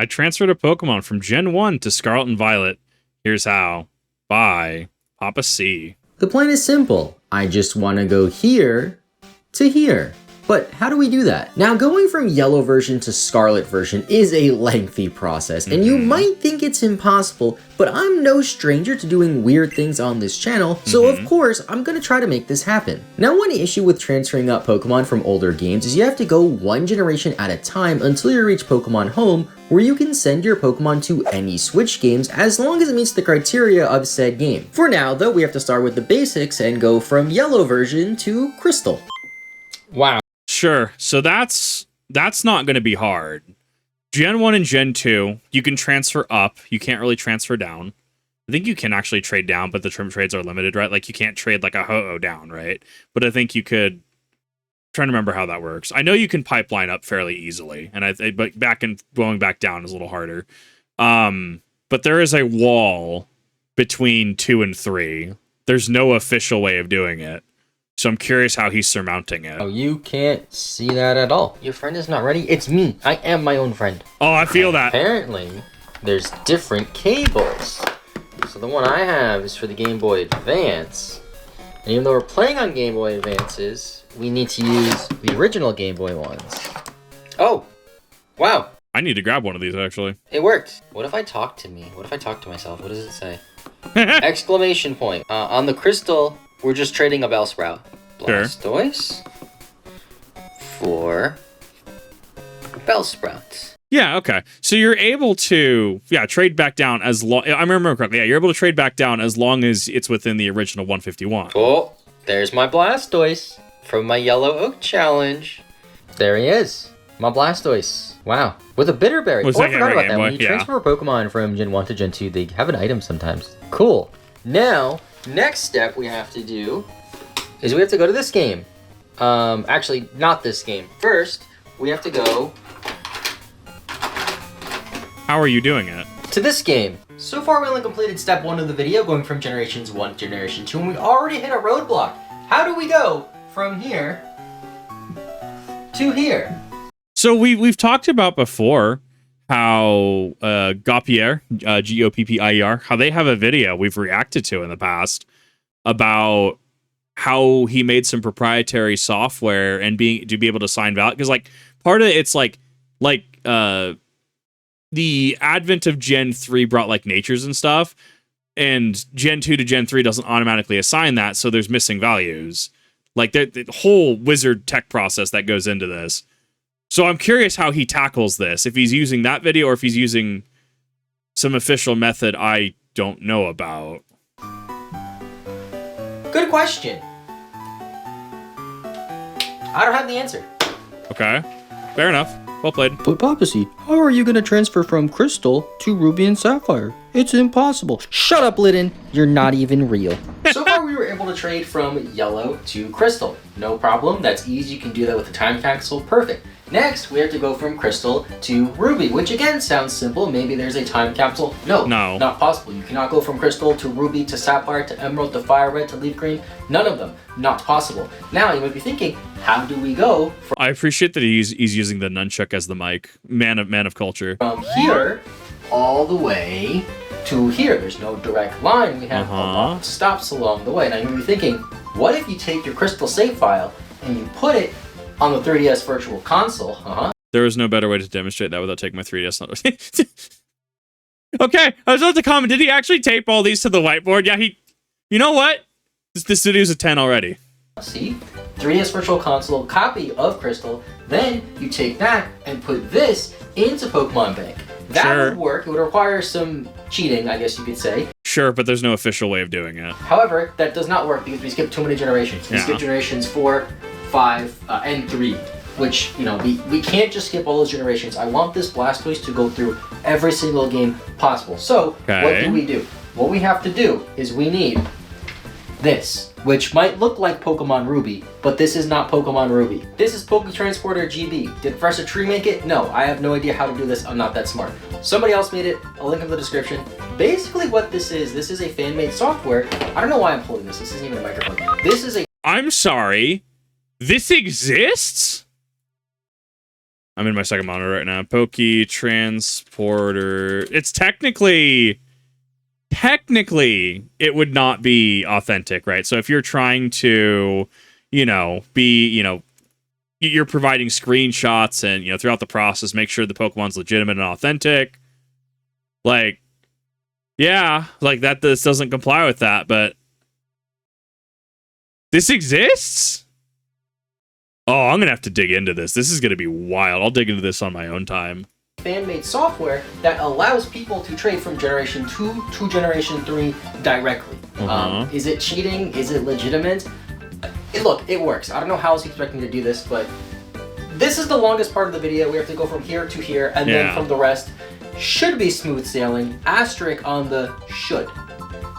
I transferred a Pokemon from Gen 1 to Scarlet and Violet. Here's how. By PaPaSea. The plan is simple. I just want to go here to here. But how do we do that? Now, going from yellow version to scarlet version is a lengthy process, and you might think it's impossible, but I'm no stranger to doing weird things on this channel, so of course, I'm gonna try to make this happen. Now, one issue with transferring up Pokemon from older games is you have to go one generation at a time until you reach Pokemon Home, where you can send your Pokemon to any Switch games as long as it meets the criteria of said game. For now, though, we have to start with the basics and go from yellow version to Crystal. Wow. Sure, so that's not going to be hard. Gen 1 and Gen 2, you can transfer up. You can't really transfer down. I think you can actually trade down, but the trades are limited, right? Like, you can't trade like a Ho-Oh down, right? But I think you could... I'm trying to remember how that works. I know you can pipeline up fairly easily, and but going back down is a little harder. But there is a wall between 2 and 3. There's no official way of doing it. So I'm curious how he's surmounting it. Oh, you can't see that at all. Your friend is not ready? It's me. I am my own friend. Oh, I feel that. Apparently, there's different cables. So the one I have is for the Game Boy Advance. And even though we're playing on Game Boy Advances, we need to use the original Game Boy ones. Oh, wow. I need to grab one of these, actually. It worked. What if I talk to me? What if I talk to myself? What does it say? Exclamation point. On the Crystal... We're just trading a Bellsprout. Blastoise for Bellsprout. Yeah, okay. So you're able to, trade back down as long... I remember correctly. Yeah, you're able to trade back down as long as it's within the original 151. Oh, there's my Blastoise from my Yellow Oak Challenge. There he is. My Blastoise. Wow. With a Bitterberry. I forgot about that. When you transfer a Pokemon from Gen 1 to Gen 2, they have an item sometimes. Cool. Now... Next step we have to do is we have to go to this game. Actually, not this game. First, we have to go... How are you doing it? To this game. So far, we only completed step 1 of the video, going from Generations 1 to Generation 2, and we already hit a roadblock. How do we go from here to here? So we've talked about before how Goppier, Goppier, how they have a video we've reacted to in the past about how he made some proprietary software and to be able to sign valid, because like part of it's like the advent of Gen 3 brought like natures and stuff, and Gen 2 to Gen 3 doesn't automatically assign that, so there's missing values. Like the whole wizard tech process that goes into this. So I'm curious how he tackles this, if he's using that video or if he's using some official method I don't know about. Good question. I don't have the answer. Okay, fair enough. Well played. But PaPaSea, how are you gonna transfer from Crystal to Ruby and Sapphire? It's impossible. Shut up, Lydon. You're not even real. So far, we were able to trade from Yellow to Crystal. No problem. That's easy. You can do that with a time capsule. Perfect. Next, we have to go from Crystal to Ruby, which again sounds simple. Maybe there's a time capsule. No, not possible. You cannot go from Crystal to Ruby to Sapphire to Emerald to Fire Red to Leaf Green. None of them. Not possible. Now, you might be thinking, how do we go from... I appreciate that he's using the nunchuck as the mic. Man of culture. From here all the way to here. There's no direct line. We have a lot of stops along the way. Now, you might be thinking, what if you take your Crystal save file and you put it on the 3DS Virtual Console? There was no better way to demonstrate that without taking my 3DS. Okay, I was about to comment. Did he actually tape all these to the whiteboard? Yeah, you know what? This video's a 10 already. See? 3DS Virtual Console copy of Crystal. Then you take that and put this into Pokemon Bank. That would work. It would require some cheating, I guess you could say. Sure, but there's no official way of doing it. However, that does not work because we skipped too many generations. We skipped generations 4, 5, and 3, which, you know, we can't just skip all those generations. I want this Blastoise to go through every single game possible. So, what do? What we have to do is we need this, which might look like Pokemon Ruby, but this is not Pokemon Ruby. This is PokeTransporter GB. Did Professor Tree make it? No, I have no idea how to do this. I'm not that smart. Somebody else made it. I'll link in the description. Basically what this is a fan-made software. I don't know why I'm holding this. This isn't even a microphone. This is a... I'm sorry. This exists? I'm in my second monitor right now. Poke Transporter. It's technically it would not be authentic, right? So if you're trying to, you're providing screenshots and, throughout the process, make sure the Pokemon's legitimate and authentic. Like, yeah, like this doesn't comply with that, but this exists? Oh, I'm going to have to dig into this. This is going to be wild. I'll dig into this on my own time. Fan-made software that allows people to trade from Generation 2 to Generation 3 directly. Is it cheating? Is it legitimate? Look, it works. I don't know how else he's expecting to do this, but this is the longest part of the video. We have to go from here to here, and then from the rest. Should be smooth sailing. Asterisk on the should.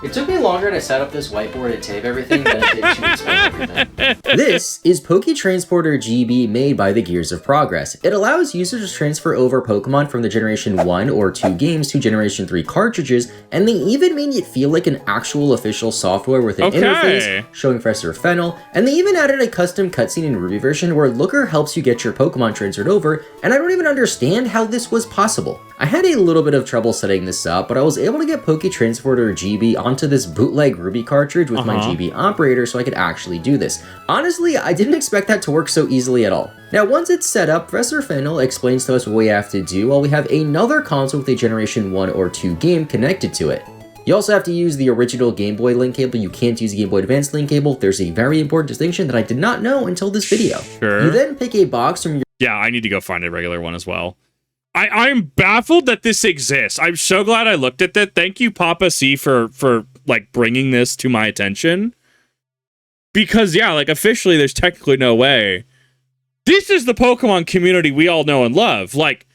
It took me longer to set up this whiteboard and tape everything than it did to explain everything. This is Poke Transporter GB made by the Gears of Progress. It allows users to transfer over Pokemon from the Generation 1 or 2 games to Generation 3 cartridges, and they even made it feel like an actual official software with an interface showing Professor Fennel, and they even added a custom cutscene in Ruby version where Looker helps you get your Pokemon transferred over, and I don't even understand how this was possible. I had a little bit of trouble setting this up, but I was able to get Poke Transporter GB onto this bootleg Ruby cartridge with my GB operator so I could actually do this. Honestly, I didn't expect that to work so easily at all. Now, once it's set up, Professor Fennel explains to us what we have to do while we have another console with a Generation 1 or 2 game connected to it. You also have to use the original Game Boy link cable. You can't use the Game Boy Advance link cable. There's a very important distinction that I did not know until this video. Sure. You then pick a box from your... Yeah, I need to go find a regular one as well. I'm baffled that this exists. I'm so glad I looked at that. Thank you, PaPaSea, for like bringing this to my attention. Because yeah, like officially, there's technically no way. This is the Pokemon community we all know and love. Like,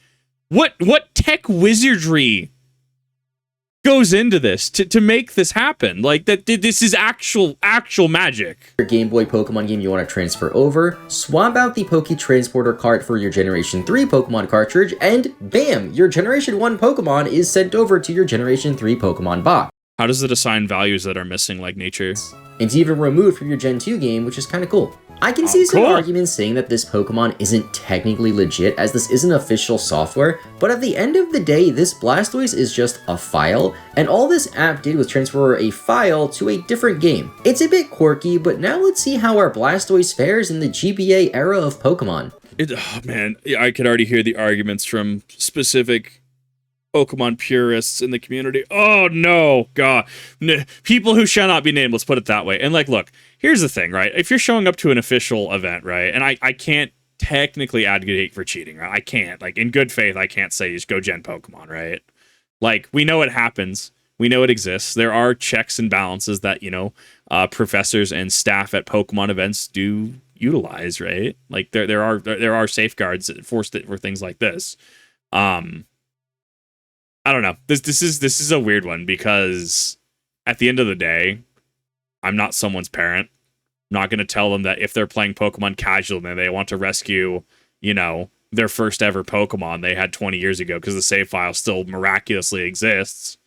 what tech wizardry goes into this to make this happen? Like this is actual magic. Your Game Boy Pokemon game you want to transfer over, swap out the Poke Transporter cart for your Generation 3 Pokemon cartridge, and bam, your Generation 1 Pokemon is sent over to your Generation 3 Pokemon box. How does it assign values that are missing like nature? It's even removed from your Gen 2 game, which is kind of cool. I can see some arguments saying that this Pokemon isn't technically legit as this isn't official software, but at the end of the day, this Blastoise is just a file, and all this app did was transfer a file to a different game. It's a bit quirky, but now let's see how our Blastoise fares in the GBA era of Pokemon. Oh man, I could already hear the arguments from specific Pokemon purists in the community. Oh no, God. People who shall not be named, let's put it that way. And like, look, here's the thing, right? If you're showing up to an official event, right, and I can't technically advocate for cheating, right? I can't. Like, in good faith, I can't say just go gen Pokemon, right? Like, we know it happens. We know it exists. There are checks and balances that, professors and staff at Pokemon events do utilize, right? Like, there are safeguards for things like this. I don't know. This is a weird one because at the end of the day, I'm not someone's parent. I'm not going to tell them that if they're playing Pokemon casual and they want to rescue, their first ever Pokemon they had 20 years ago because the save file still miraculously exists.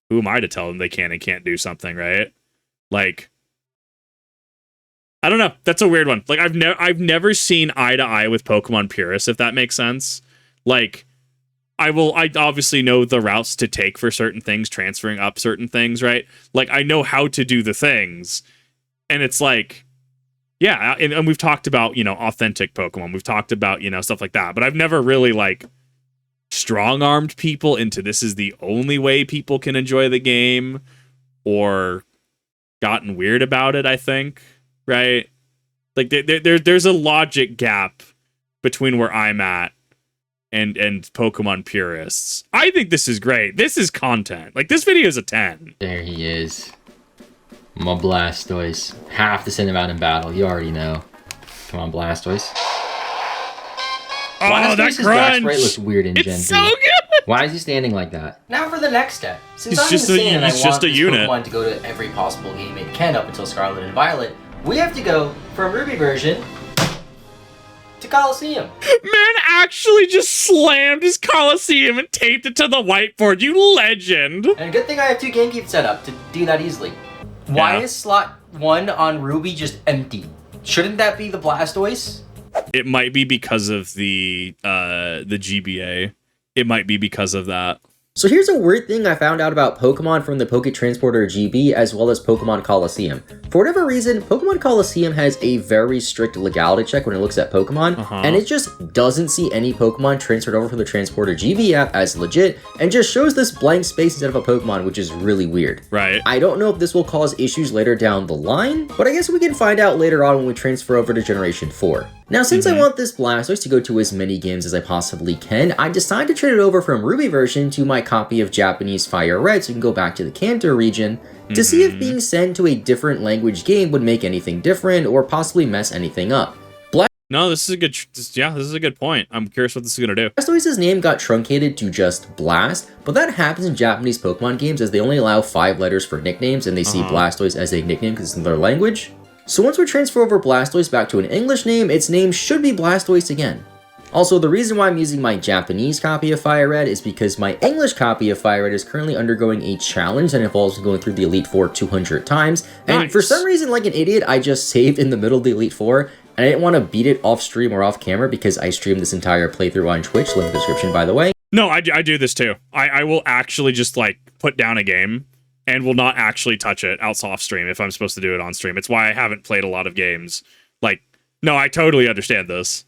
Who am I to tell them they can and can't do something, right? Like, I don't know. That's a weird one. Like, I've never seen eye to eye with Pokemon purists, if that makes sense. Like, I obviously know the routes to take for certain things, transferring up certain things, right? Like, I know how to do the things. And it's like, yeah, and we've talked about, authentic Pokemon. We've talked about, stuff like that. But I've never really, like, strong-armed people into this is the only way people can enjoy the game or gotten weird about it, I think, right? Like, there's a logic gap between where I'm at and Pokemon purists. I think this is great. This is content. Like, this video is a 10. There he is. My Blastoise. Have to send him out in battle. You already know. Come on, Blastoise. Oh, that crunch! Sprite looks weird in Gen 2. It's so good! Why is he standing like that? Now for the next step. Since It's I'm just insane and I it's want just a this unit. Pokemon to go to every possible game it can up until Scarlet and Violet, we have to go from Ruby version to Coliseum. Man actually just slammed his Coliseum and taped it to the whiteboard. You legend! And a good thing I have two GameCube set up to do that easily. Why Yeah. is slot 1 on Ruby just empty? Shouldn't that be the Blastoise? It might be because of the GBA. It might be because of that. So here's a weird thing I found out about Pokemon from the Poké Transporter GB as well as Pokemon Coliseum. For whatever reason, Pokemon Coliseum has a very strict legality check when it looks at Pokemon, and it just doesn't see any Pokemon transferred over from the Transporter GB app as legit, and just shows this blank space instead of a Pokemon, which is really weird. Right. I don't know if this will cause issues later down the line, but I guess we can find out later on when we transfer over to Generation 4. Now, since I want this Blastoise to go to as many games as I possibly can, I decided to trade it over from Ruby version to my copy of Japanese Fire Red so we can go back to the Kanto region to see if being sent to a different language game would make anything different or possibly mess anything up. No, this is a good. This is a good point. I'm curious what this is gonna do. Blastoise's name got truncated to just Blast, but that happens in Japanese Pokemon games as they only allow 5 letters for nicknames and they see Blastoise as a nickname because it's in their language. So once we transfer over Blastoise back to an English name, its name should be Blastoise again. Also, the reason why I'm using my Japanese copy of Fire Red is because my English copy of Fire Red is currently undergoing a challenge that involves going through the Elite Four 200 times, and for some reason, like an idiot, I just saved in the middle of the Elite Four, and I didn't want to beat it off stream or off camera because I streamed this entire playthrough on Twitch, link in the description by the way. No, I do this too. I will actually just like put down a game and will not actually touch it out off stream if I'm supposed to do it on stream. It's why I haven't played a lot of games. Like, no, I totally understand this.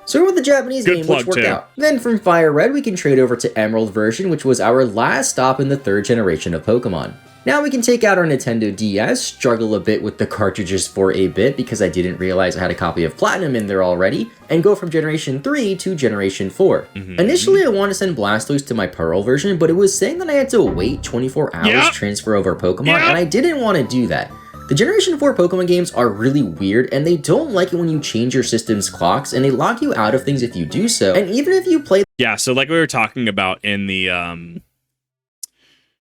So with the Japanese Good game, plug, which worked too. out. Then from Fire Red, we can trade over to Emerald version, which was our last stop in the 3rd generation of Pokemon. Now we can take out our Nintendo DS, struggle a bit with the cartridges for a bit because I didn't realize I had a copy of Platinum in there already, and go from Generation 3 to Generation 4. Initially, I wanted to send Blastoise to my Pearl version, but it was saying that I had to wait 24 hours to transfer over Pokemon, and I didn't want to do that. The Generation 4 Pokemon games are really weird, and they don't like it when you change your system's clocks, and they lock you out of things if you do so, and even if you play... Yeah, so like we were talking about in the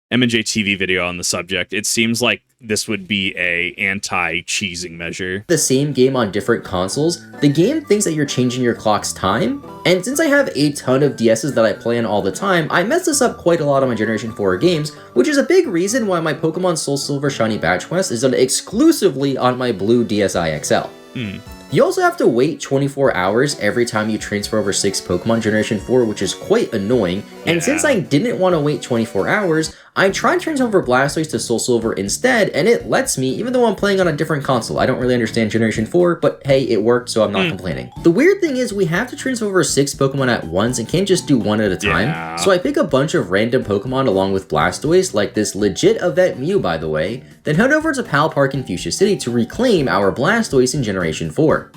M&J TV video on the subject, it seems like this would be a anti-cheesing measure. The same game on different consoles, the game thinks that you're changing your clock's time, and since I have a ton of DSs that I play on all the time, I mess this up quite a lot on my Generation 4 games, which is a big reason why my Pokemon Soul Silver Shiny Badge Quest is done exclusively on my blue DSi XL. You also have to wait 24 hours every time you transfer over 6 Pokemon Generation 4, which is quite annoying, and since I didn't want to wait 24 hours, I tried to transfer over Blastoise to Soul Silver instead, and it lets me, even though I'm playing on a different console. I don't really understand Generation 4, but hey, it worked, so I'm not complaining. The weird thing is, we have to transfer over 6 Pokemon at once and can't just do one at a time, so I pick a bunch of random Pokemon along with Blastoise, like this legit event Mew by the way, then head over to Pal Park in Fuchsia City to reclaim our Blastoise in Generation 4.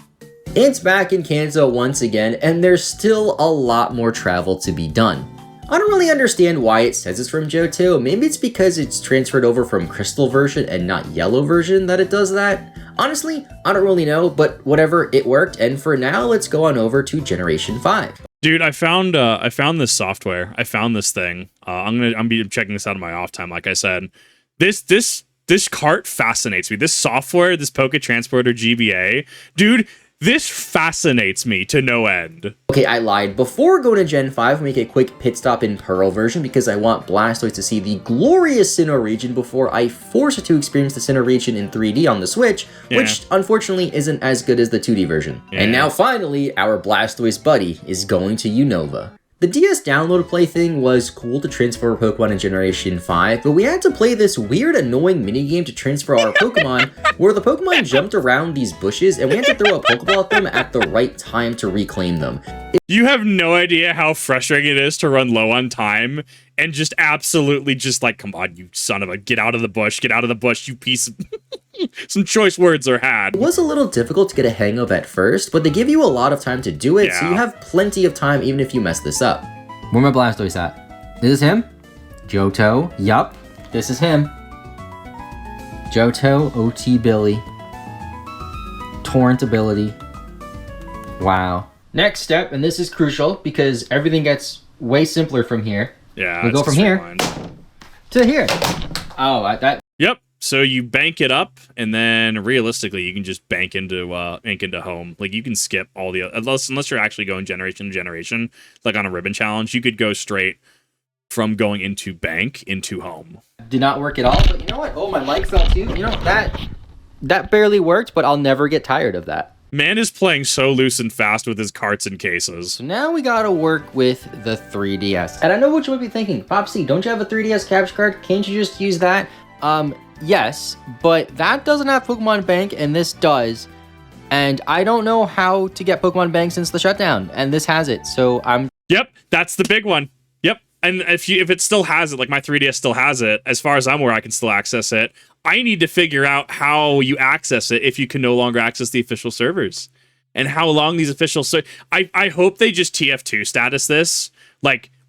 It's back in Kanto once again, and there's still a lot more travel to be done. I don't really understand why it says it's from Johto. Maybe it's because it's transferred over from Crystal version and not Yellow version that it does that. Honestly, I don't really know, but whatever, it worked, and for now, let's go on over to Generation 5. Dude, I found this software. I found this thing. I'm be checking this out on my off time, like I said. This cart fascinates me. This software, this Poké Transporter GBA, dude. This fascinates me to no end. Okay, I lied. Before going to Gen 5, make a quick pit stop in Pearl version because I want Blastoise to see the glorious Sinnoh region before I force it to experience the Sinnoh region in 3D on the Switch, which unfortunately isn't as good as the 2D version. And now finally, our Blastoise buddy is going to Unova. The DS download play thing was cool to transfer Pokemon in Generation 5, but we had to play this weird annoying minigame to transfer our Pokemon where the Pokemon jumped around these bushes and we had to throw a Pokeball at them at the right time to reclaim them. You have no idea how frustrating it is to run low on time and just absolutely just like, come on, you son of a, get out of the bush, you piece of... Some choice words are had. It was a little difficult to get a hang of at first, but they give you a lot of time to do it, so you have plenty of time even if you mess this up. Where my Blastoise at? This is him? Johto? Yup. This is him. Johto, OT Billy. Torrent ability. Wow. Next step, and this is crucial because everything gets way simpler from here. Yeah. We go from here to here. Oh, that. Yep. So you bank it up, and then realistically, you can just bank into home. Like you can skip all the unless you're actually going generation to generation, like on a ribbon challenge. You could go straight from going into bank into home. Did not work at all, but you know what? Oh, my mic fell too. You know, that barely worked, but I'll never get tired of that. Man is playing so loose and fast with his carts and cases. So now we gotta work with the 3DS. And I know what you might be thinking. PaPaSea, don't you have a 3DS capture card? Can't you just use that? Yes, but that doesn't have Pokemon Bank, and this does. And I don't know how to get Pokemon Bank since the shutdown, and this has it, so I'm... Yep, that's the big one. Yep, and if it still has it, like my 3DS still has it, as far as I'm aware, I can still access it. I need to figure out how you access it if you can no longer access the official servers, and how long these official I hope they just TF2 status this,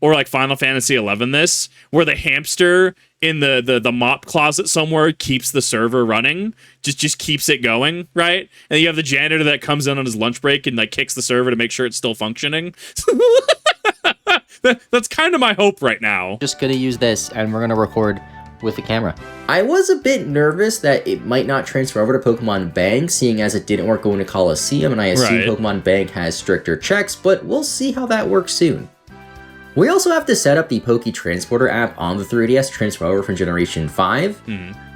or like Final Fantasy 11 this, where the hamster in the mop closet somewhere keeps the server running, just keeps it going, right? And you have the janitor that comes in on his lunch break and like kicks the server to make sure it's still functioning. That's kind of my hope right now. just gonna use this, and we're gonna record with the camera. I was a bit nervous that it might not transfer over to Pokemon Bank, seeing as it didn't work going to Coliseum, and I assume Right. Pokemon Bank has stricter checks, but we'll see how that works soon. We also have to set up the Poke Transporter app on the 3DS to transfer over from Generation 5,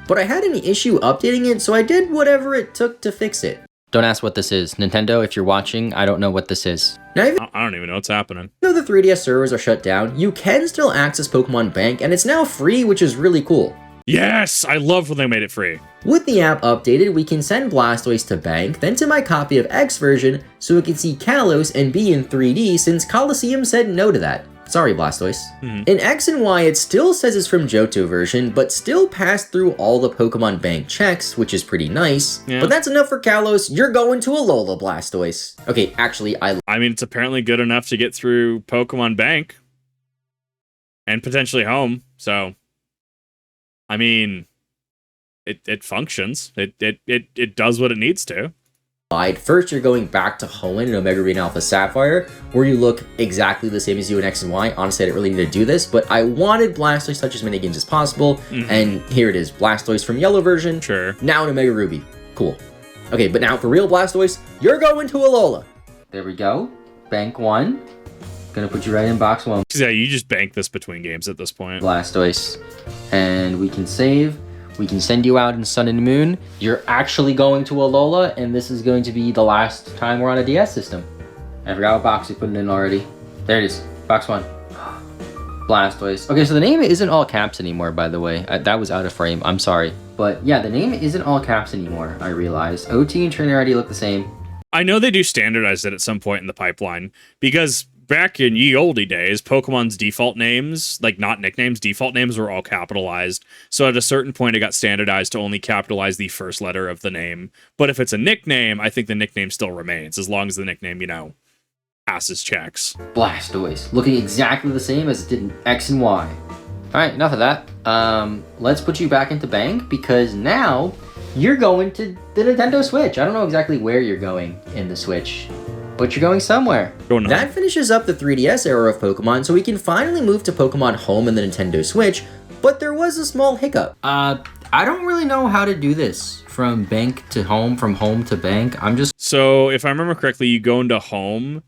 but I had an issue updating it, so I did whatever it took to fix it. Don't ask what this is. Nintendo, if you're watching, I don't know what this is. Now, even I don't even know what's happening. though the 3DS servers are shut down, you can still access Pokemon Bank, and it's now free, which is really cool. Yes, I love when they made it free. With the app updated, we can send Blastoise to Bank, then to my copy of X version, so it can see Kalos and be in 3D since Coliseum said no to that. Sorry, Blastoise. In X and Y, it still says it's from Johto version, but still passed through all the Pokemon Bank checks, which is pretty nice. Yeah. But that's enough for Kalos, you're going to Alola, Blastoise. Okay, actually, I mean, it's apparently good enough to get through Pokemon Bank and potentially home. So, I mean, it functions. It does what it needs to. lied. First, you're going back to Hoenn in Omega Ruby and Alpha Sapphire, where you look exactly the same as you in X and Y. Honestly, I didn't really need to do this, but I wanted Blastoise to touch as many games as possible, and here it is. Blastoise from Yellow version, Sure. now in Omega Ruby. Cool. Okay, but now for real Blastoise, you're going to Alola. There we go. Bank 1. Gonna put you right in box 1. Yeah, you just bank this between games at this point. Blastoise. And we can save. We can send you out in Sun and Moon. You're actually going to Alola, and this is going to be the last time we're on a DS system. I forgot what box we put it in already. There it is. Box 1. Blastoise. Okay, so the name isn't all caps anymore, by the way. That was out of frame. I'm sorry. But yeah, the name isn't all caps anymore, I realized. OT and Trainer already look the same. I know they do standardize it at some point in the pipeline, because back in ye olde days, Pokemon's default names, like not nicknames, default names were all capitalized. So at a certain point, it got standardized to only capitalize the first letter of the name. But if it's a nickname, I think the nickname still remains, as long as the nickname, passes checks. Blastoise. Looking exactly the same as it did in X and Y. Alright, enough of that. Let's put you back into Bank, because now you're going to the Nintendo Switch. I don't know exactly where you're going in the Switch, but you're going somewhere. Going on. That finishes up the 3DS era of Pokemon, so we can finally move to Pokemon Home and the Nintendo Switch, but there was a small hiccup. I don't really know how to do this from Bank to Home, from Home to Bank. So if I remember correctly, you go into Home,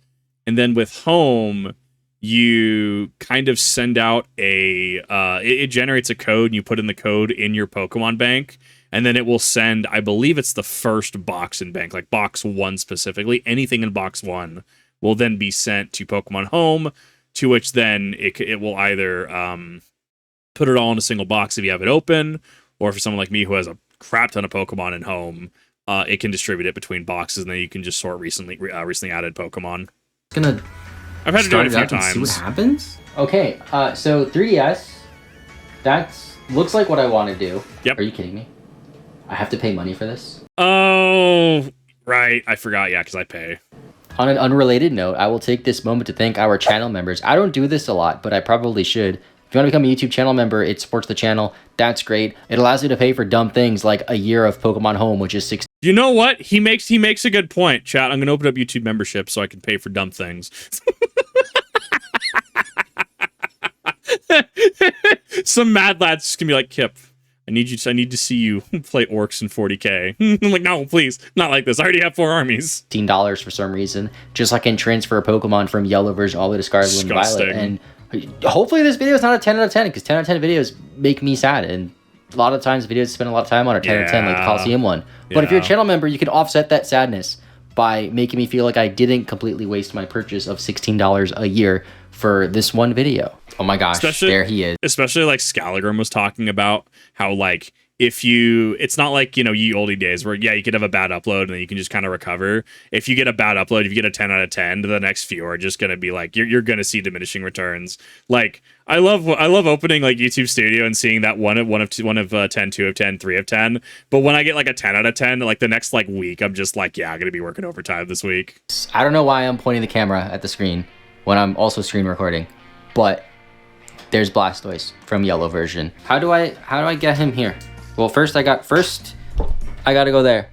and then with Home, you kind of send out it generates a code, and you put in the code in your Pokemon Bank, and then it will send, I believe it's the first box in Bank, like box 1 specifically. Anything in box 1 will then be sent to Pokemon Home, to which then it will either put it all in a single box if you have it open, or for someone like me who has a crap ton of Pokemon in Home, it can distribute it between boxes, and then you can just sort recently added Pokemon. I've had to do it a few times. See what happens. Okay, so 3DS. That looks like what I want to do. Yep. Are you kidding me? I have to pay money for this. Oh, right. I forgot. Yeah, because I pay. On an unrelated note, I will take this moment to thank our channel members. I don't do this a lot, but I probably should. If you want to become a YouTube channel member, it supports the channel. That's great. It allows you to pay for dumb things like a year of Pokemon Home, which is $60. You know what? He makes a good point, chat. I'm going to open up YouTube membership so I can pay for dumb things. Some mad lad's just going to be like, Kip, I need to see you play orcs in 40K. I'm like, no, please, not like this. I already have 4 armies. $15 for some reason, just so I can transfer a Pokemon from Yellow version all the way to Scarlet and Violet. And hopefully this video is not a 10 out of 10, because 10 out of 10 videos make me sad, and a lot of times videos spend a lot of time on are 10 out of 10, like the Coliseum one. But if you're a channel member, you can offset that sadness by making me feel like I didn't completely waste my purchase of $16 a year for this one video. Oh my gosh, there he is. Especially like Scalagrim was talking about how like it's not like, ye olde days where, yeah, you could have a bad upload and then you can just kind of recover. If you get a bad upload, if you get a 10 out of 10, the next few are just going to be like, you're going to see diminishing returns. Like, I love opening like YouTube Studio and seeing that one of 10, 2 of 10, 3 of 10. But when I get like a 10 out of 10, like the next like week, I'm just like, yeah, I'm going to be working overtime this week. I don't know why I'm pointing the camera at the screen when I'm also screen recording, but there's Blastoise from yellow version. How do I get him here? Well, first I gotta go there.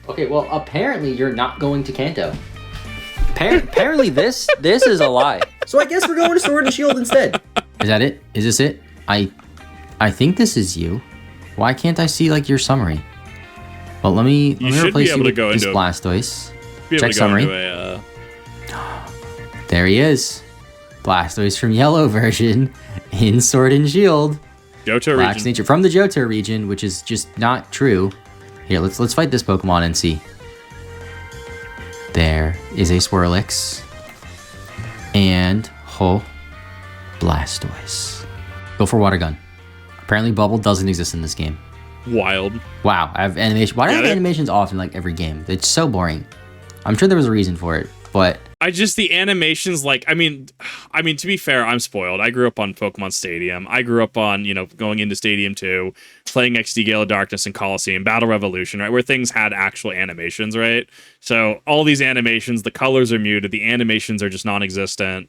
Okay, well, apparently you're not going to Kanto. Apparently this is a lie. So I guess we're going to Sword and Shield instead. Is that it? Is this it? I think this is you. Why can't I see like your summary? Well, let me replace you with this Blastoise. Check summary. There he is. Blastoise from yellow version in Sword and Shield. Johto region. Nature from the Johto region, which is just not true. Here, let's fight this Pokemon and see. There is a Swirlix. And Blastoise. Go for Water Gun. Apparently Bubble doesn't exist in this game. Wild. Wow, I have animation. Why do I have animations off in like every game? It's so boring. I'm sure there was a reason for it, but the animations, like, I mean, to be fair, I'm spoiled. I grew up on Pokemon Stadium. I grew up on, going into Stadium 2, playing XD Gale of Darkness and Coliseum, Battle Revolution, right, where things had actual animations, right? So all these animations, the colors are muted, the animations are just non-existent.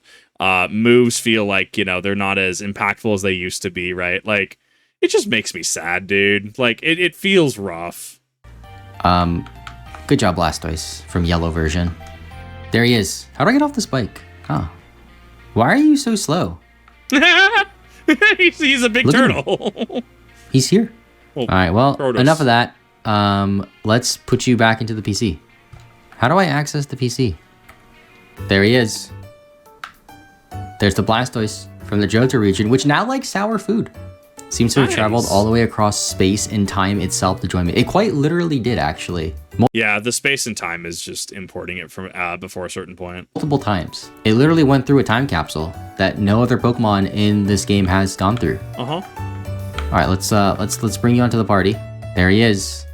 Moves feel like, they're not as impactful as they used to be, right? Like, it just makes me sad, dude. Like, it feels rough. Good job, Blastoise from yellow version. There he is. How do I get off this bike? Oh. Why are you so slow? He's a big turtle. He's here. Well, all right, well, Protos. Enough of that. Let's put you back into the PC. How do I access the PC? There he is. There's the Blastoise from the Johto region, which now likes sour food. Seems to have traveled all the way across space and time itself to join me. It quite literally did, actually. Yeah, the space and time is just importing it from before a certain point. Multiple times. It literally went through a time capsule that no other Pokemon in this game has gone through. Uh-huh. All right, let's bring you onto the party. There he is.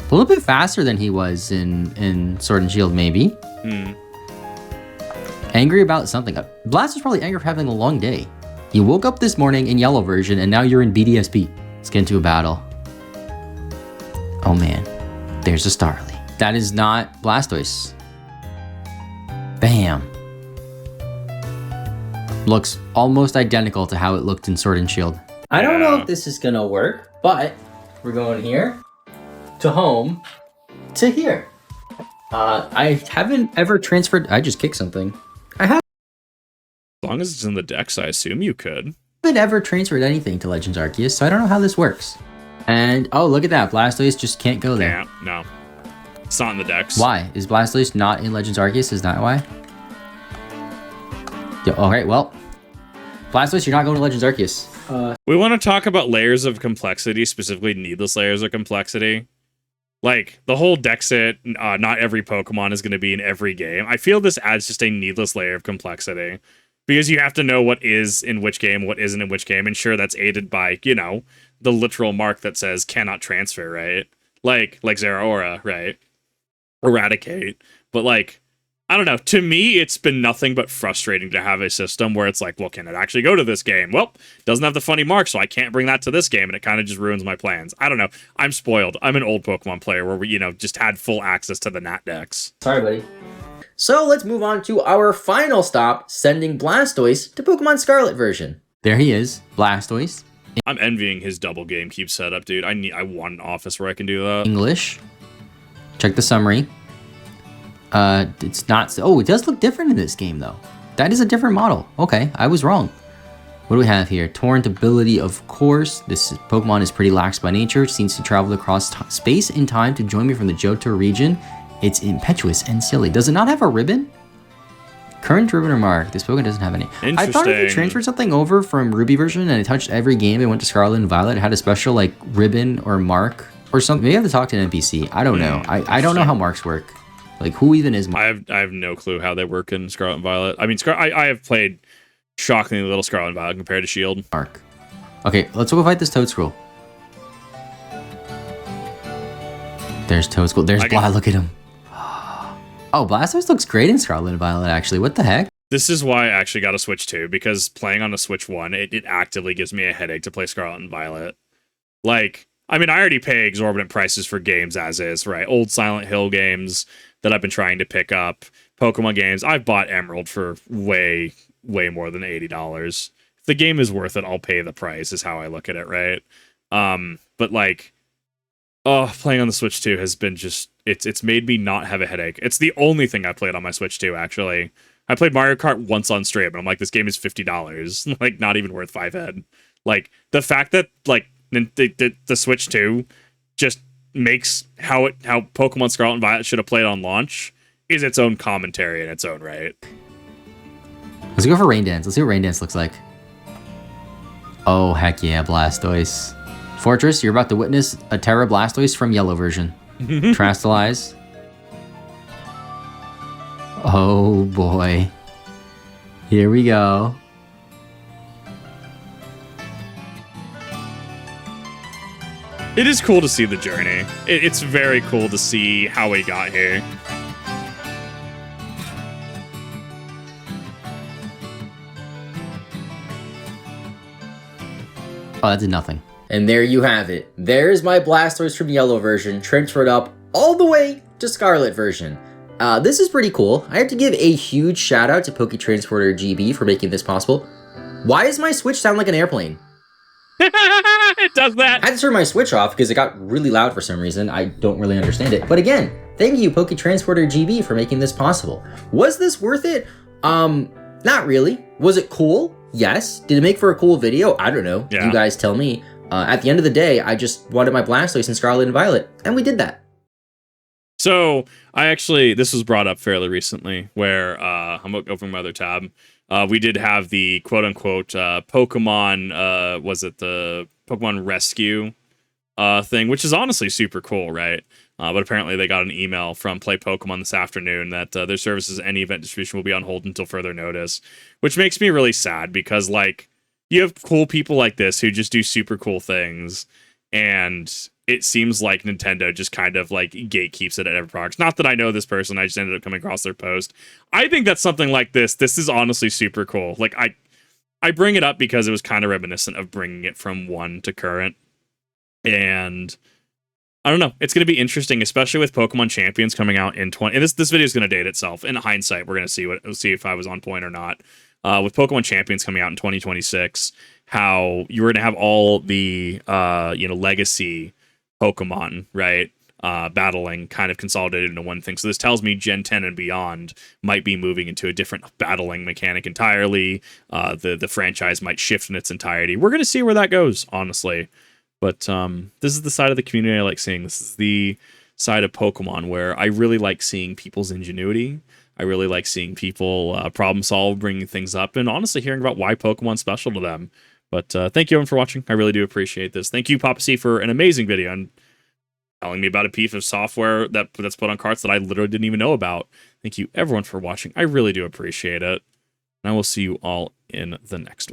A little bit faster than he was in Sword and Shield, maybe. Angry about something. Blast was probably angry for having a long day. You woke up this morning in yellow version, and now you're in BDSP. Let's get into a battle. Oh man, there's a Starly. That is not Blastoise. Bam. Looks almost identical to how it looked in Sword and Shield. I don't know if this is gonna work, but we're going here, to home, to here. I haven't ever transferred. I just kicked something. As long as it's in the Dex, I assume you could. I haven't ever transferred anything to Legends Arceus, so I don't know how this works. And, oh, look at that. Blastoise just can't go there. Yeah, no. It's not in the Dex. Why? Is Blastoise not in Legends Arceus? Is that why? Yeah, all right, well. Blastoise, you're not going to Legends Arceus. We want to talk about layers of complexity, specifically needless layers of complexity. Like, the whole Dexit, not every Pokemon is going to be in every game. I feel this adds just a needless layer of complexity. Because you have to know what is in which game, what isn't in which game, and sure, that's aided by, the literal mark that says cannot transfer, right? Like Zeraora, right? Eradicate. But, like, I don't know. To me, it's been nothing but frustrating to have a system where it's like, well, can it actually go to this game? Well, doesn't have the funny mark, so I can't bring that to this game, and it kind of just ruins my plans. I don't know. I'm spoiled. I'm an old Pokemon player where we, just had full access to the Nat Dex. Sorry, buddy. So let's move on to our final stop, sending Blastoise to Pokemon Scarlet version. There he is, Blastoise. I'm envying his double GameCube setup, dude. I want an office where I can do that. English. Check the summary. It's not... Oh, it does look different in this game, though. That is a different model. Okay, I was wrong. What do we have here? Torrent ability, of course. This Pokemon is pretty lax by nature. Seems to travel across space and time to join me from the Johto region. It's impetuous and silly. Does it not have a ribbon? Current ribbon or mark? This Pokemon doesn't have any. I thought if you transferred something over from Ruby version and it touched every game and went to Scarlet and Violet, it had a special ribbon or mark or something. Maybe I have to talk to an NPC. I don't know. I don't know how marks work. Like, who even is I have no clue how they work in Scarlet and Violet. I mean, I have played shockingly little Scarlet and Violet compared to Shield. Mark? Okay, let's go fight this Toadscroll. There's Toadscroll. There's Blastoise. Look at him. Oh, Blastoise looks great in Scarlet and Violet, actually. What the heck? This is why I actually got a Switch 2, because playing on a Switch 1, it actively gives me a headache to play Scarlet and Violet. Like, I mean, I already pay exorbitant prices for games as is, right? Old Silent Hill games that I've been trying to pick up, Pokemon games. I've bought Emerald for way more than $80. If the game is worth it, I'll pay the price, is how I look at it, right? But like, oh, playing on the Switch 2 has been just, it's made me not have a headache. It's the only thing I played on my Switch 2, actually. I played Mario Kart once on stream, and I'm like, this game is $50. Like, not even worth 5 head. Like, the fact that, like, the Switch 2 just makes how Pokemon Scarlet and Violet should have played on launch is its own commentary in its own right. Let's go for Rain Dance. Let's see what Rain Dance looks like. Oh, heck yeah, Blastoise. Fortress, you're about to witness a Terra Blastoise from Yellow version. Trastalize. Oh boy. Here we go. It is cool to see the journey. It's very cool to see how we got here. Oh, that did nothing. And there you have it. There's my Blastoise from Yellow version, transferred up all the way to Scarlet version. This is pretty cool. I have to give a huge shout out to PokeTransporter GB for making this possible. Why does my Switch sound like an airplane? It does that. I had to turn my Switch off because it got really loud for some reason. I don't really understand it. But again, thank you, PokeTransporter GB, for making this possible. Was this worth it? Not really. Was it cool? Yes. Did it make for a cool video? I don't know. Yeah. You guys tell me. At the end of the day, I just wanted my Blastoise in Scarlet and Violet, and we did that. So this was brought up fairly recently, where I'm opening my other tab. We did have the quote unquote Pokemon, was it the Pokemon Rescue thing, which is honestly super cool, right? But apparently they got an email from Play Pokemon this afternoon that their services and event distribution will be on hold until further notice, which makes me really sad because, like, you have cool people like this who just do super cool things, and it seems like Nintendo just kind of like gatekeeps it at every product. Not that I know this person, I just ended up coming across their post. I think that something like this is honestly super cool. Like, I bring it up because it was kind of reminiscent of bringing it from 1 to current. And I don't know, it's going to be interesting, especially with Pokemon Champions coming out in 20. And this video is going to date itself. In hindsight, we're going to see if I was on point or not. With Pokemon Champions coming out in 2026, how you're going to have all the legacy Pokemon, right? Battling kind of consolidated into one thing. So this tells me Gen 10 and beyond might be moving into a different battling mechanic entirely. The franchise might shift in its entirety. We're going to see where that goes, honestly. But this is the side of the community I like seeing. This is the side of Pokemon where I really like seeing people's ingenuity. I really like seeing people problem solve, bringing things up, and honestly hearing about why Pokemon's special to them. But thank you everyone for watching. I really do appreciate this. Thank you, PaPaSea, for an amazing video and telling me about a piece of software that's put on carts that I literally didn't even know about. Thank you everyone for watching. I really do appreciate it. And I will see you all in the next one.